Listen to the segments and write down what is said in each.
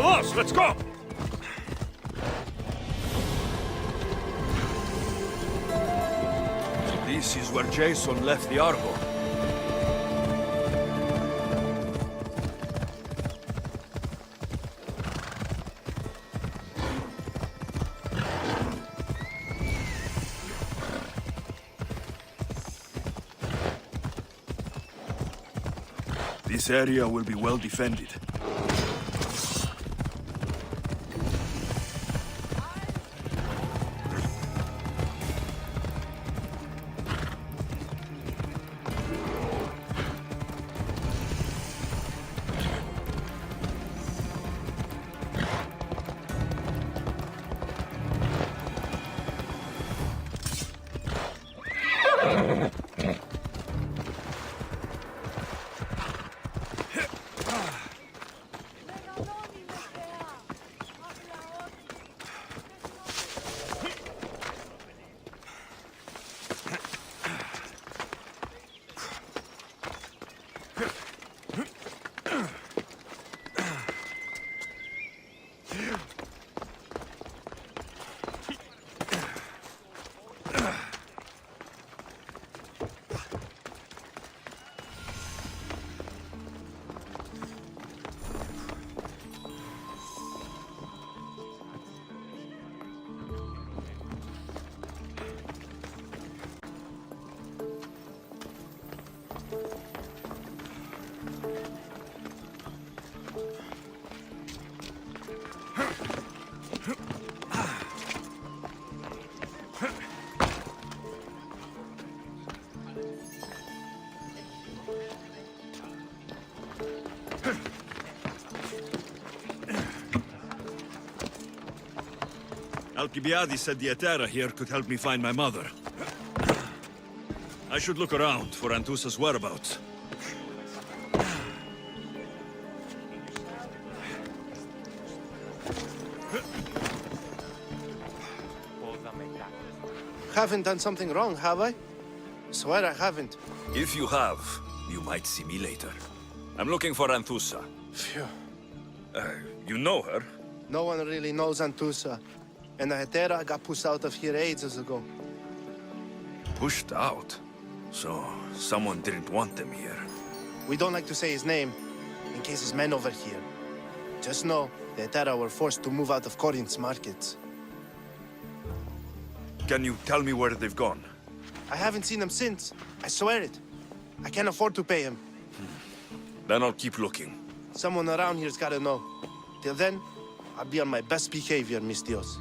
us, let's go! This is where Jason left the Argo. This area will be well defended. Alcibiades said the Etera here could help me find my mother. I should look around for Anthousa's whereabouts. Haven't done something wrong, have I? Swear I haven't. If you have, you might see me later. I'm looking for Anthousa. Phew. You know her? No one really knows Anthousa. And the Hetera got pushed out of here ages ago. Pushed out? So, someone didn't want them here. We don't like to say his name, in case his men over here. Just know, the Hetera were forced to move out of Corinth's markets. Can you tell me where they've gone? I haven't seen them since. I swear it. I can't afford to pay him. Then I'll keep looking. Someone around here's gotta know. Till then, I'll be on my best behavior, mis Dios.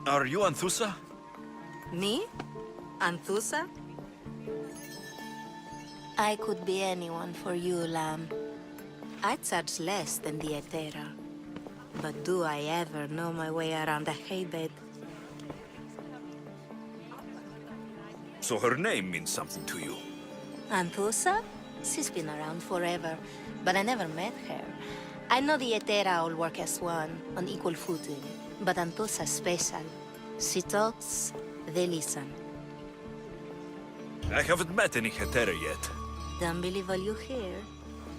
Are you Anthousa? Me? Anthousa? I could be anyone for you, lamb. I charge less than the Etera. But do I ever know my way around a haybed? So her name means something to you? Anthousa? She's been around forever, but I never met her. I know the Etera all work as one, on equal footing. But Anthousa's special. She talks, they listen. I haven't met any Hetera yet. Don't believe all you hear.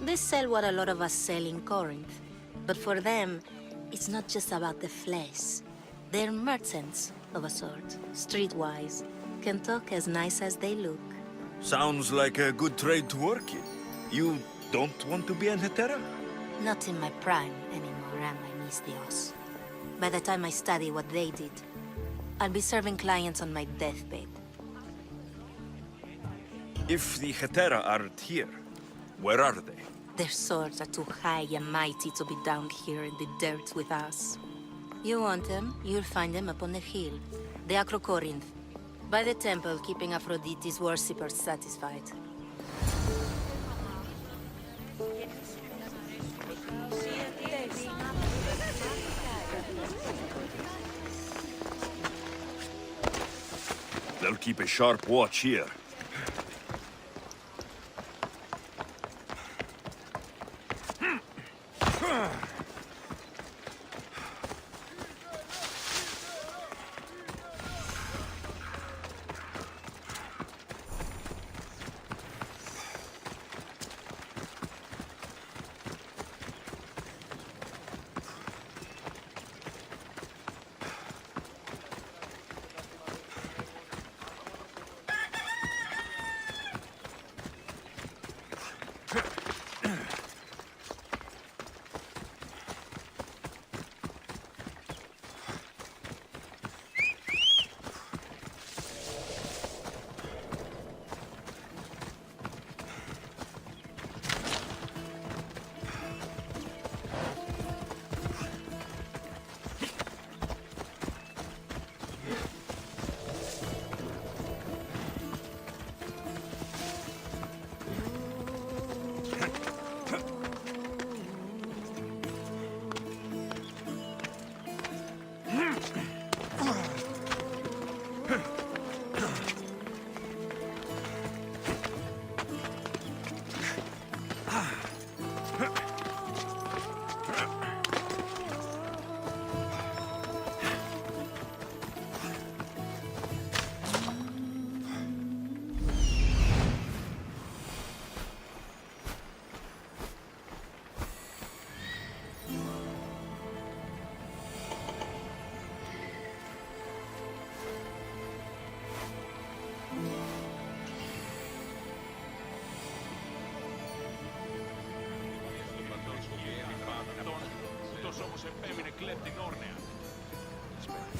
They sell what a lot of us sell in Corinth. But for them, it's not just about the flesh. They're merchants of a sort, streetwise. Can talk as nice as they look. Sounds like a good trade to work in. You don't want to be an Hetera? Not in my prime anymore, am I, mis Dios? By the time I study what they did, I'll be serving clients on my deathbed. If the Hetera aren't here, where are they? Their swords are too high and mighty to be down here in the dirt with us. You want them, you'll find them up on the hill. The Acro Corinth. By the temple, keeping Aphrodite's worshippers satisfied. They'll keep a sharp watch here.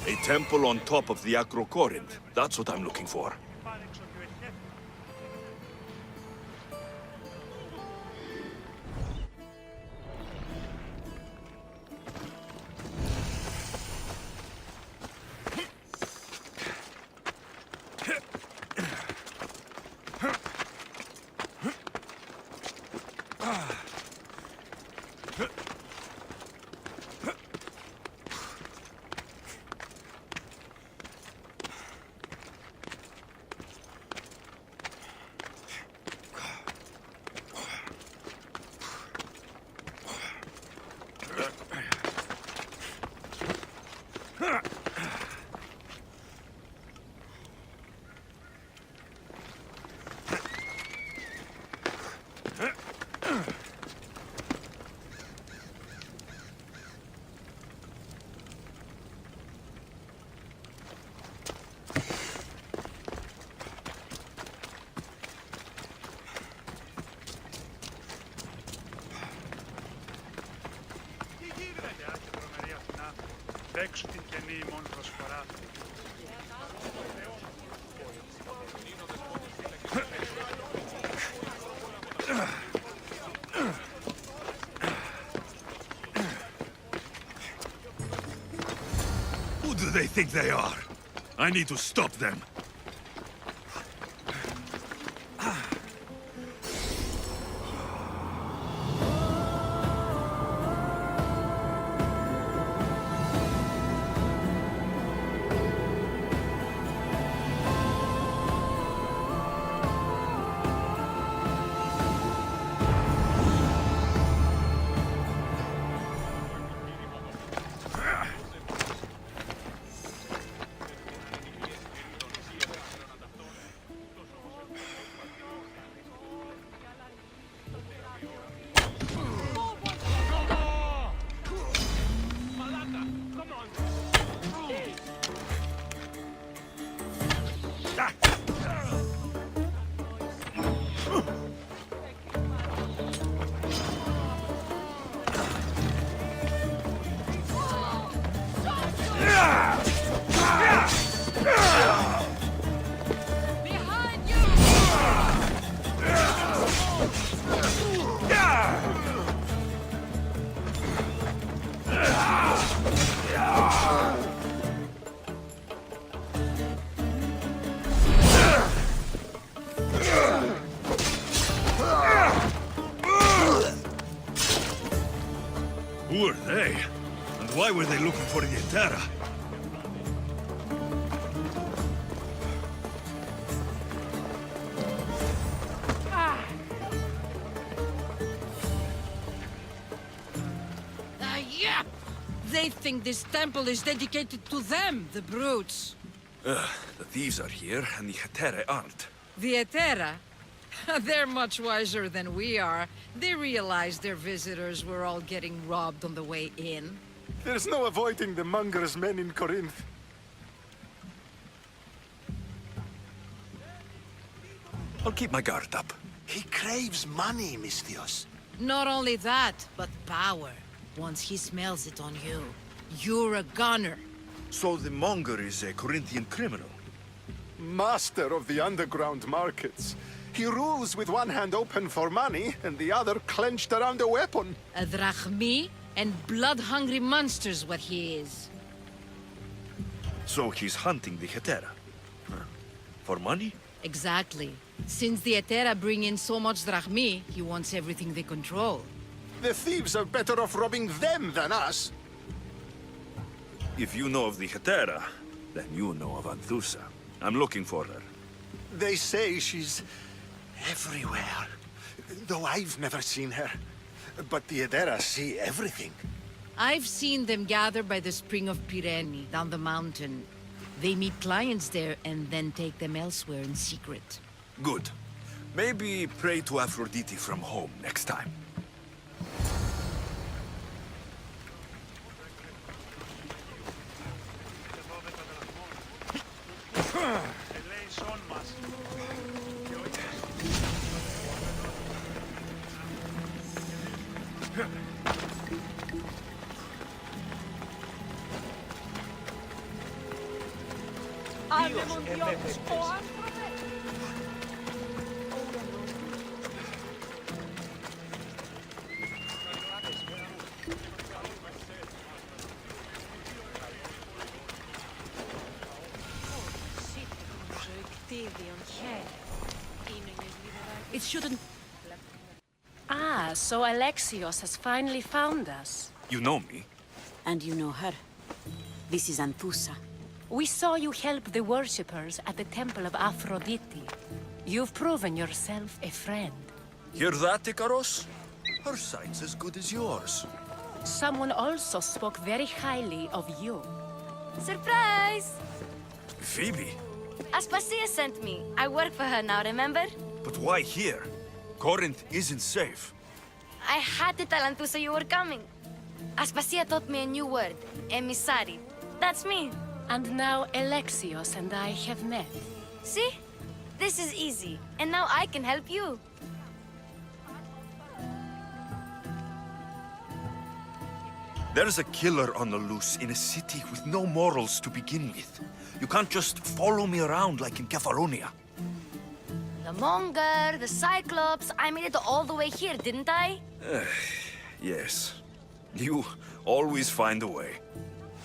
A temple on top of the Acro Corinth. That's what I'm looking for. Παίξου την καινή ημών προσφορά. Who do they think they are? I need to stop them. Who are they? And why were they looking for the Etera? Yep! They think this temple is dedicated to them, the brutes. The thieves are here, and the Etera aren't. The Etera? They're much wiser than we are. They realized their visitors were all getting robbed on the way in. There's no avoiding the monger's men in Corinth. I'll keep my guard up. He craves money, Misthios. Not only that, but power. Once he smells it on you, you're a gunner. So the monger is a Corinthian criminal. Master of the underground markets. He rules with one hand open for money and the other clenched around a weapon. A drachmi and blood-hungry monster's what he is. So he's hunting the Etera. Huh. For money? Exactly. Since the Etera bring in so much drachmi, he wants everything they control. The thieves are better off robbing them than us. If you know of the Etera, then you know of Anthousa. I'm looking for her. They say she's everywhere, though I've never seen her. But the Edera see everything. I've seen them gather by the spring of Pireni, down the mountain. They meet clients there and then take them elsewhere in secret. Good. Maybe pray to Aphrodite from home next time. Ελέησόν μας. It shouldn't... Ah, so Alexios has finally found us. You know me? And you know her. This is Anthousa. We saw you help the worshippers at the Temple of Aphrodite. You've proven yourself a friend. Hear that, Ikaros? Her sight's as good as yours. Someone also spoke very highly of you. Surprise! Phoebe? Aspasia sent me. I work for her now, remember? But why here? Corinth isn't safe. I had to tell Anthousa you were coming. Aspasia taught me a new word, emissary. That's me. And now Alexios and I have met. See? This is easy. And now I can help you. There's a killer on the loose in a city with no morals to begin with. You can't just follow me around like in Kepharonia. The Monger, the Cyclops, I made it all the way here, didn't I? Yes. You always find a way.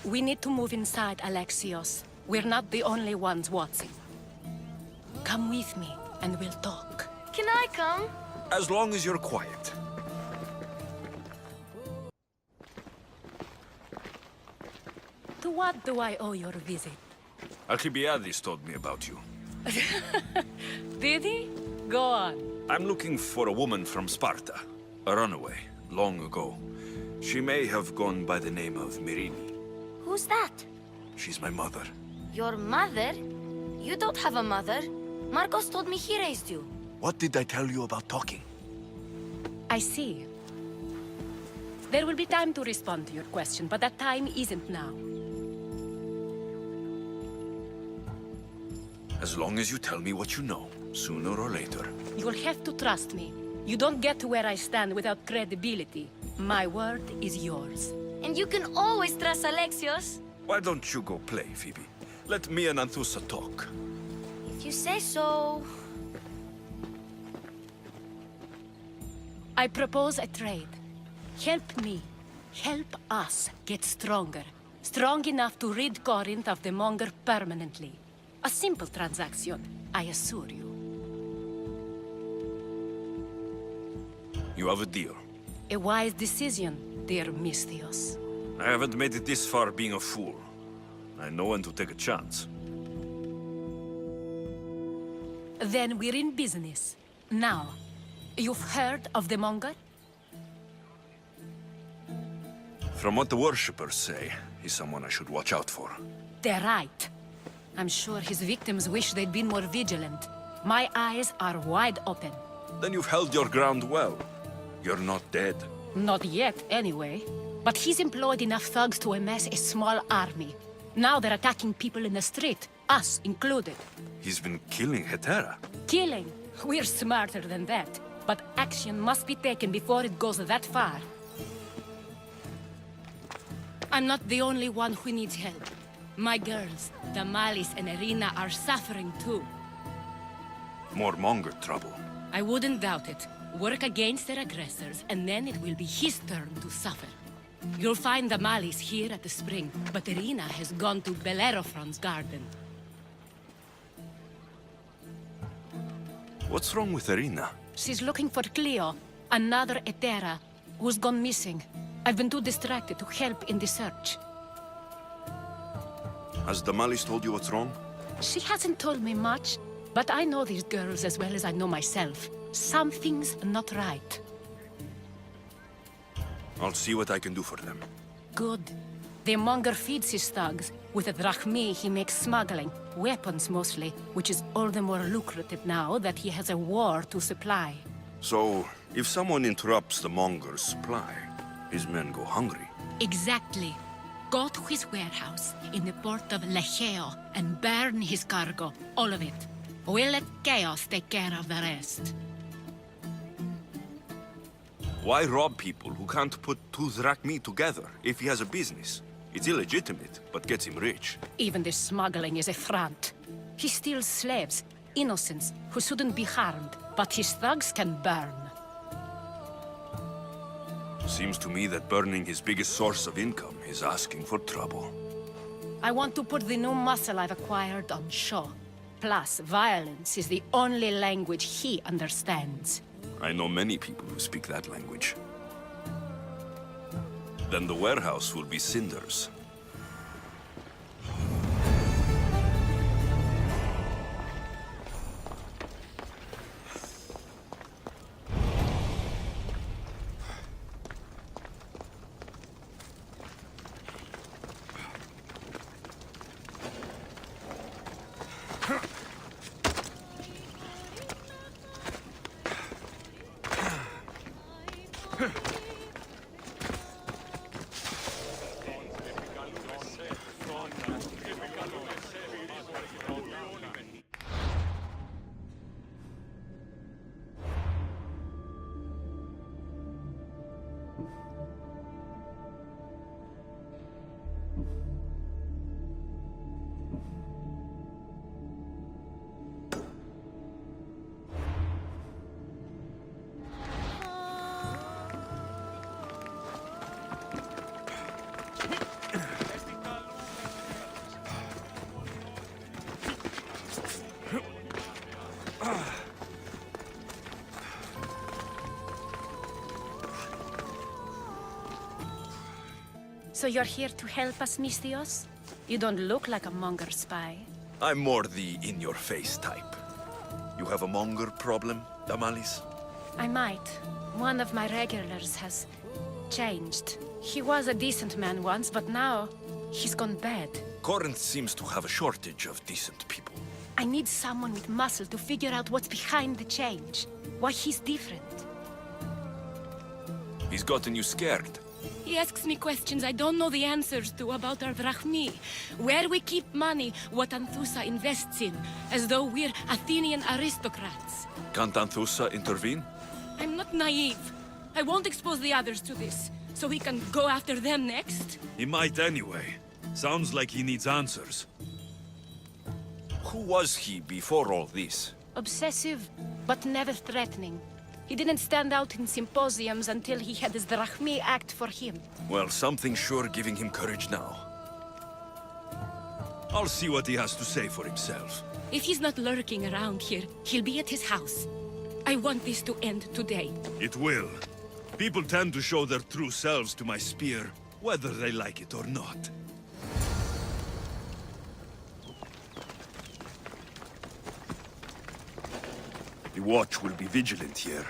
We need to move inside, Alexios. We're not the only ones watching. Come with me, and we'll talk. Can I come? As long as you're quiet. To what do I owe your visit? Alcibiades told me about you. Did he? Go on. I'm looking for a woman from Sparta. A runaway, long ago. She may have gone by the name of Myrrhine. Who's that? She's my mother. Your mother? You don't have a mother. Marcos told me he raised you. What did I tell you about talking? I see. There will be time to respond to your question, but that time isn't now. As long as you tell me what you know, sooner or later. You'll have to trust me. You don't get to where I stand without credibility. My word is yours. And you can always trust Alexios. Why don't you go play, Phoebe? Let me and Anthousa talk. If you say so. I propose a trade. Help me. Help us get stronger. Strong enough to rid Corinth of the Monger permanently. A simple transaction, I assure you. You have a deal. A wise decision, dear Misthios. I haven't made it this far being a fool. I know when to take a chance. Then we're in business. Now, you've heard of the Monger? From what the worshippers say, he's someone I should watch out for. They're right. I'm sure his victims wish they'd been more vigilant. My eyes are wide open. Then you've held your ground well. You're not dead. Not yet, anyway. But he's employed enough thugs to amass a small army. Now they're attacking people in the street, us included. He's been killing Hetera. Killing? We're smarter than that. But action must be taken before it goes that far. I'm not the only one who needs help. My girls, Damalis and Irina, are suffering too. More Monger trouble. I wouldn't doubt it. Work against their aggressors, and then it will be his turn to suffer. You'll find Damalis here at the spring, but Irina has gone to Bellerophon's garden. What's wrong with Irina? She's looking for Cleo, another Hetera, who's gone missing. I've been too distracted to help in the search. Has Damalis told you what's wrong? She hasn't told me much, but I know these girls as well as I know myself. Something's not right. I'll see what I can do for them. Good. The Monger feeds his thugs. With the drachmi, he makes smuggling. Weapons, mostly, which is all the more lucrative now that he has a war to supply. So, if someone interrupts the Monger's supply, his men go hungry. Exactly. Go to his warehouse in the port of Lecheo and burn his cargo, all of it. We'll let chaos take care of the rest. Why rob people who can't put two drachmi together if he has a business? It's illegitimate, but gets him rich. Even this smuggling is a front. He steals slaves, innocents, who shouldn't be harmed, but his thugs can burn. Seems to me that burning his biggest source of income is asking for trouble. I want to put the new muscle I've acquired on show. Plus, violence is the only language he understands. I know many people who speak that language. Then the warehouse will be cinders. So you're here to help us, Misthios? You don't look like a monger spy. I'm more the in-your-face type. You have a monger problem, Damalis? I might. One of my regulars has changed. He was a decent man once, but now he's gone bad. Corinth seems to have a shortage of decent people. I need someone with muscle to figure out what's behind the change. Why he's different. He's gotten you scared. He asks me questions I don't know the answers to about our drachmi. Where we keep money, what Anthousa invests in. As though we're Athenian aristocrats. Can't Anthousa intervene? I'm not naive. I won't expose the others to this. So we can go after them next? He might anyway. Sounds like he needs answers. Who was he before all this? Obsessive, but never threatening. He didn't stand out in symposiums until he had his drachmi act for him. Well, something's sure giving him courage now. I'll see what he has to say for himself. If he's not lurking around here, he'll be at his house. I want this to end today. It will. People tend to show their true selves to my spear, whether they like it or not. The watch will be vigilant here.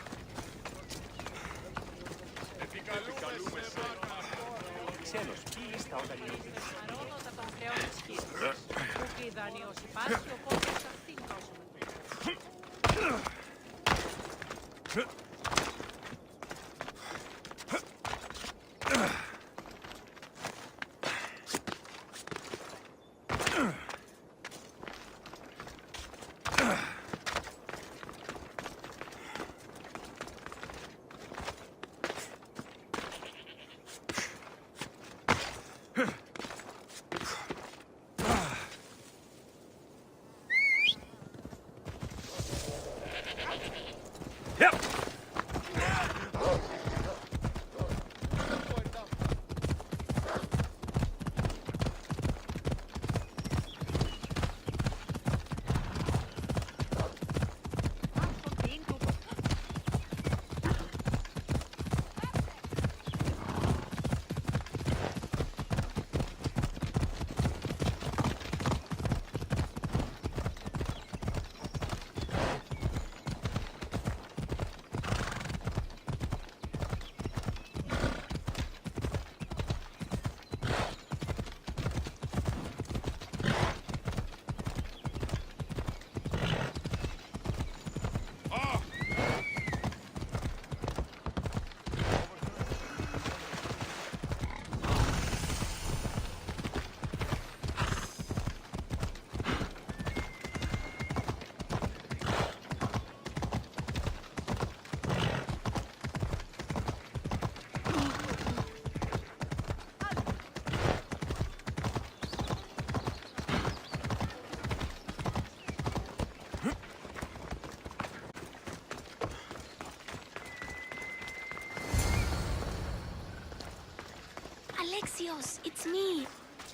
Alexios, it's me.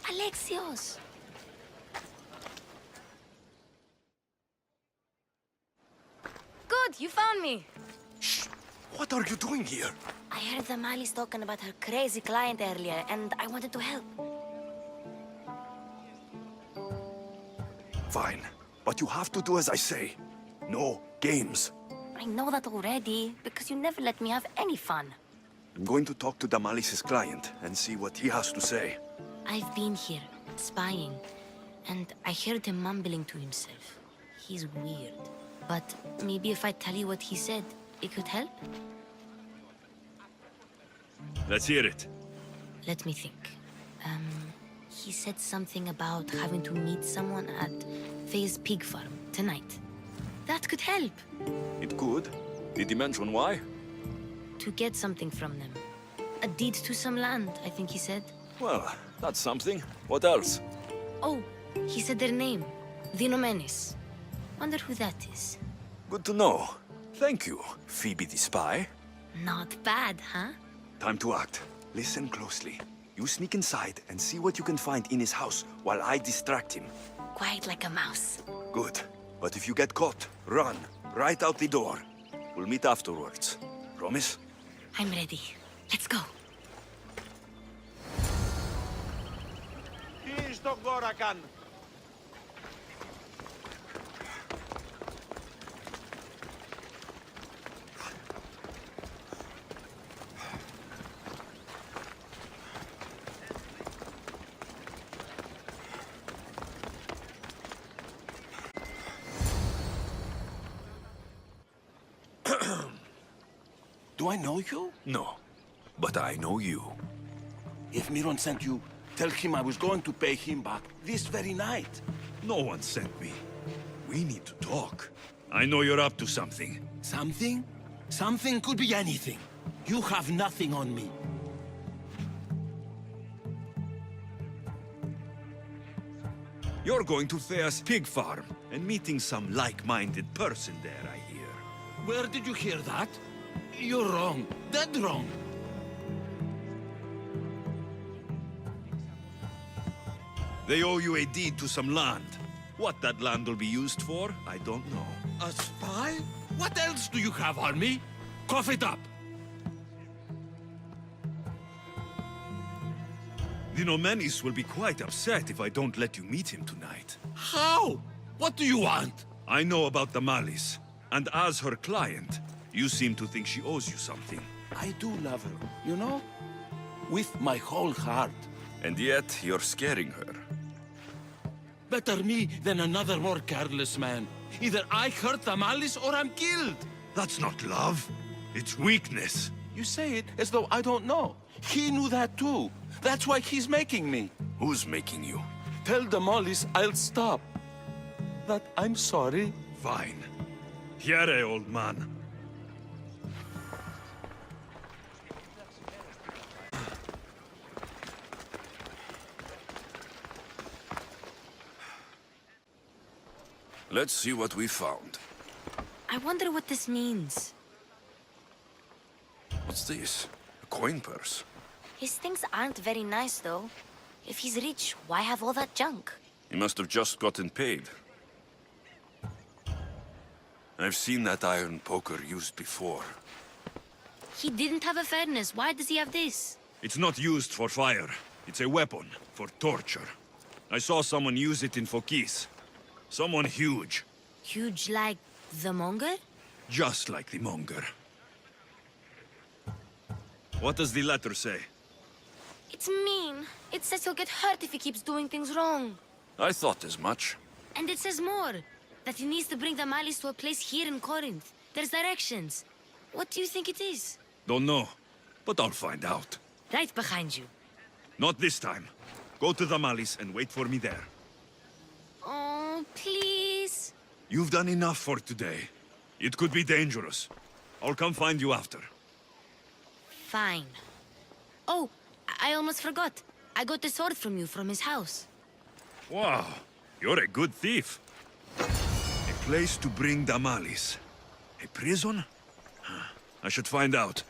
Alexios. Good, you found me. Shh! What are you doing here? I heard the Mali's talking about her crazy client earlier, and I wanted to help. Fine. But you have to do as I say. No games. I know that already, because you never let me have any fun. I'm going to talk to Damalis's client and see what he has to say. I've been here, spying, and I heard him mumbling to himself. He's weird. But maybe if I tell you what he said, it could help? Let's hear it. Let me think. He said something about having to meet someone at Faye's pig farm tonight. That could help. It could. Did he mention why? To get something from them. A deed to some land, I think he said. Well, that's something. What else? Oh, he said their name. Vinomenes. Wonder who that is. Good to know. Thank you, Phoebe the spy. Not bad, huh? Time to act. Listen closely. You sneak inside and see what you can find in his house while I distract him. Quiet like a mouse. Good. But if you get caught, run. Right out the door. We'll meet afterwards. Promise? I'm ready. Let's go. Τι στον κόρακαν. Do I know you? No. But I know you. If Miron sent you, tell him I was going to pay him back this very night. No one sent me. We need to talk. I know you're up to something. Something? Something could be anything. You have nothing on me. You're going to Thea's pig farm and meeting some like-minded person there, I hear. Where did you hear that? You're wrong. Dead wrong. They owe you a deed to some land. What that land will be used for, I don't know. A spy? What else do you have on me? Cough it up. The Nomenis will be quite upset if I don't let you meet him tonight. How? What do you want? I know about the Malis, and as her client, you seem to think she owes you something. I do love her, you know? With my whole heart. And yet, you're scaring her. Better me than another more careless man. Either I hurt the Malice or I'm killed. That's not love. It's weakness. You say it as though I don't know. He knew that too. That's why he's making me. Who's making you? Tell the Mollies I'll stop. That I'm sorry. Fine. Here, old man. Let's see what we found. I wonder what this means. What's this? A coin purse? His things aren't very nice, though. If he's rich, why have all that junk? He must have just gotten paid. I've seen that iron poker used before. He didn't have a furnace. Why does he have this? It's not used for fire. It's a weapon for torture. I saw someone use it in Fokis. Someone huge. Huge like the monger? Just like the monger. What does the letter say? It's mean. It says he'll get hurt if he keeps doing things wrong. I thought as much. And it says more. That he needs to bring the Malis to a place here in Corinth. There's directions. What do you think it is? Don't know, but I'll find out. Right behind you. Not this time. Go to the Malis and wait for me there. Oh, please. You've done enough for today. It could be dangerous. I'll come find you after. Fine. Oh, I almost forgot. I got the sword from you from his house. Wow, you're a good thief. A place to bring the Malis. A prison? I should find out.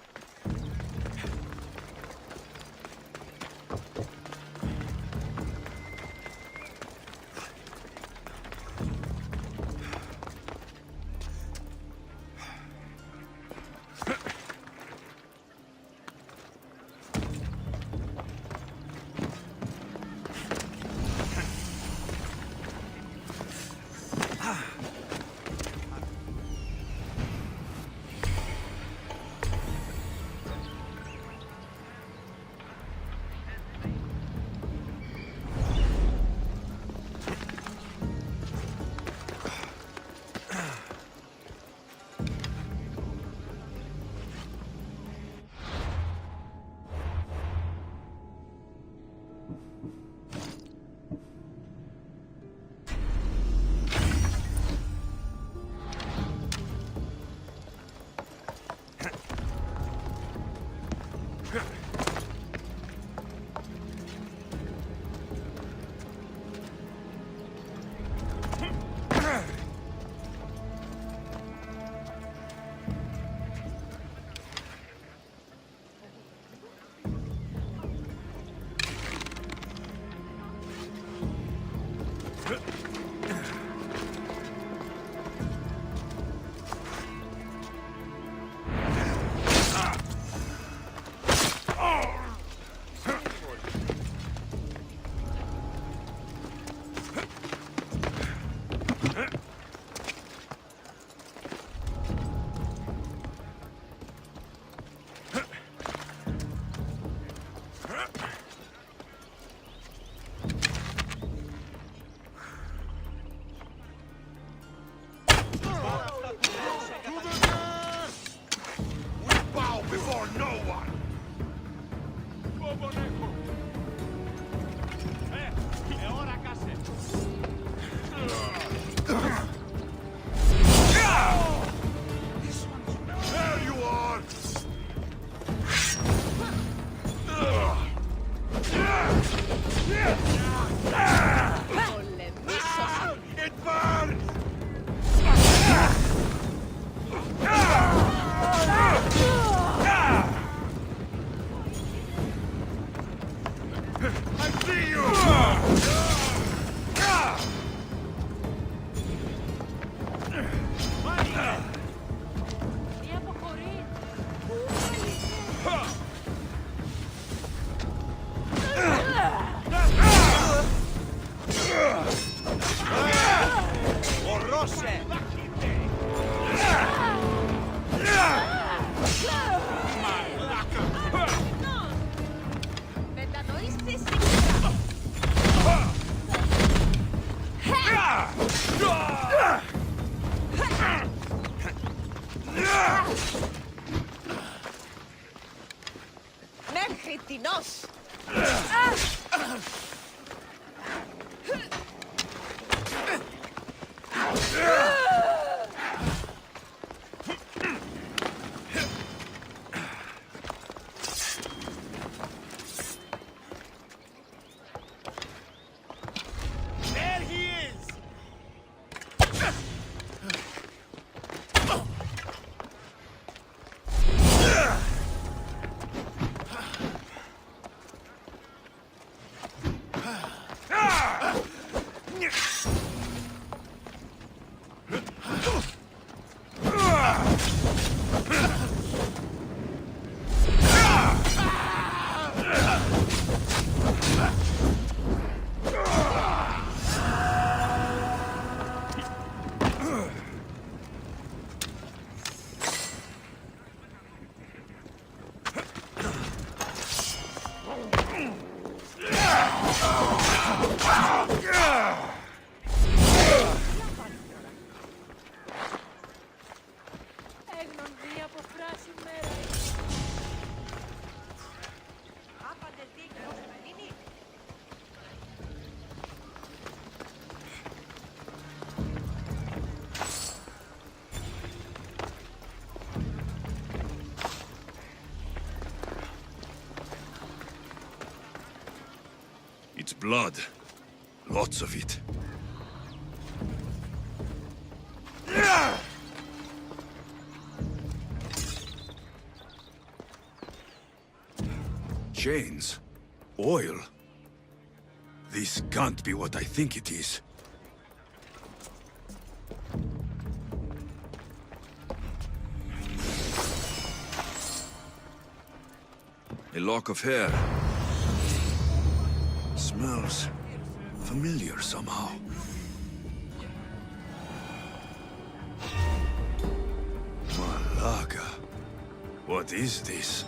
for no one! There you are! It burns! I see you! Μέχρι τινός! There he is! Έγνον δει από φράση μέρα. It's blood. Lots of it. Chains. Oil. This can't be what I think it is. A lock of hair. Smells familiar somehow. Malaga. What is this?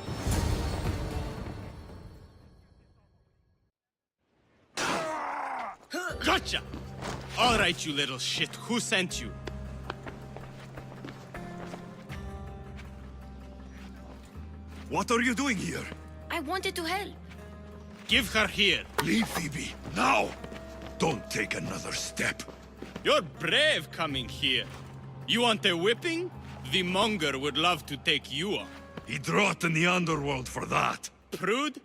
Gotcha! All right, you little shit. Who sent you? What are you doing here? I wanted to help. Give her here. Leave, Phoebe, now! Don't take another step. You're brave coming here. You want a whipping? The monger would love to take you on. He'd rot in the underworld for that. Prude,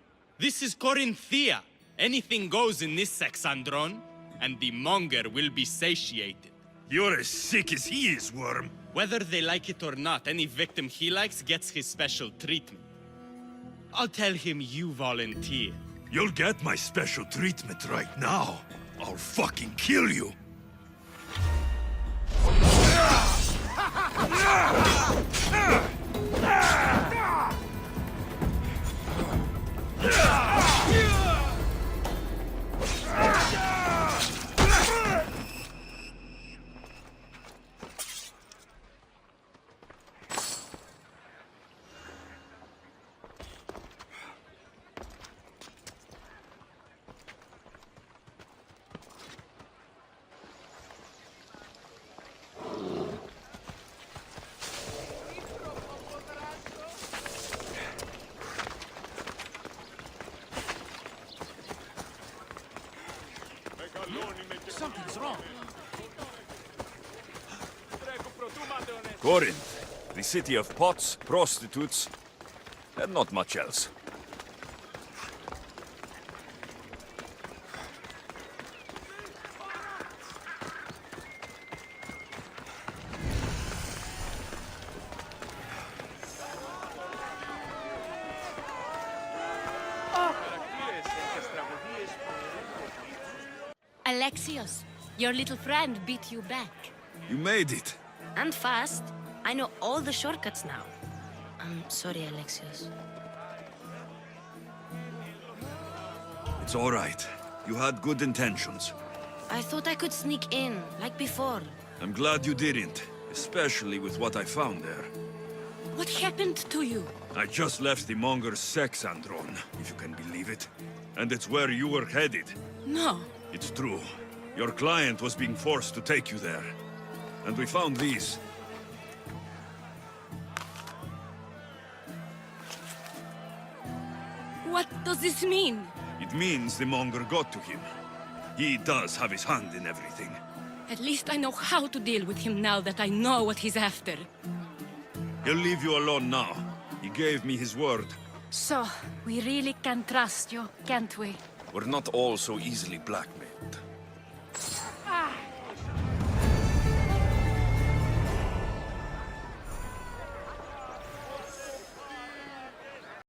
this is Corinthia. Anything goes in this Sexandron, and the monger will be satiated. You're as sick as he is, Worm. Whether they like it or not, any victim he likes gets his special treatment. I'll tell him you volunteer. You'll get my special treatment right now. I'll fucking kill you. Corinth, the city of pots, prostitutes, and not much else. Alexios, your little friend beat you back. You made it. And fast. I know all the shortcuts now. I'm sorry, Alexios. It's all right. You had good intentions. I thought I could sneak in, like before. I'm glad you didn't, especially with what I found there. What happened to you? I just left the Monger's sex andron, if you can believe it. And it's where you were headed. No. It's true. Your client was being forced to take you there. And we found these. What does this mean? It means the Monger got to him. He does have his hand in everything. At least I know how to deal with him now that I know what he's after. He'll leave you alone now. He gave me his word. So, we really can trust you, can't we? We're not all so easily blackmailed.